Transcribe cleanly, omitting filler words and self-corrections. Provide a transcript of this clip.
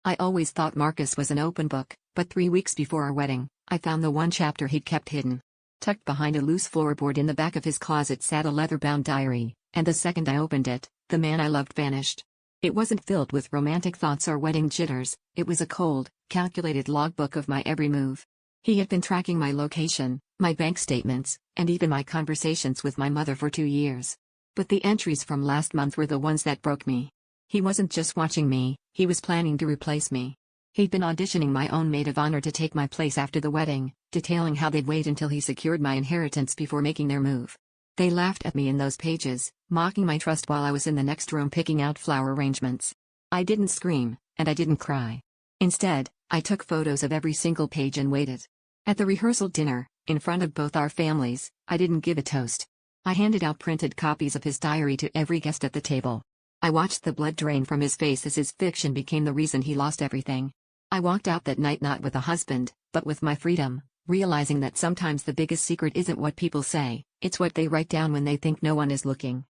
I always thought Marcus was an open book, but 3 weeks before our wedding, I found the one chapter he'd kept hidden. Tucked behind a loose floorboard in the back of his closet sat a leather-bound diary, and the second I opened it, the man I loved vanished. It wasn't filled with romantic thoughts or wedding jitters, it was a cold, calculated logbook of my every move. He had been tracking my location, my bank statements, and even my conversations with my mother for 2 years. But the entries from last month were the ones that broke me. He wasn't just watching me, he was planning to replace me. He'd been auditioning my own maid of honor to take my place after the wedding, detailing how they'd wait until he secured my inheritance before making their move. They laughed at me in those pages, mocking my trust while I was in the next room picking out flower arrangements. I didn't scream, and I didn't cry. Instead, I took photos of every single page and waited. At the rehearsal dinner, in front of both our families, I didn't give a toast. I handed out printed copies of his diary to every guest at the table. I watched the blood drain from his face as his fiction became the reason he lost everything. I walked out that night not with a husband, but with my freedom, realizing that sometimes the biggest secret isn't what people say, it's what they write down when they think no one is looking.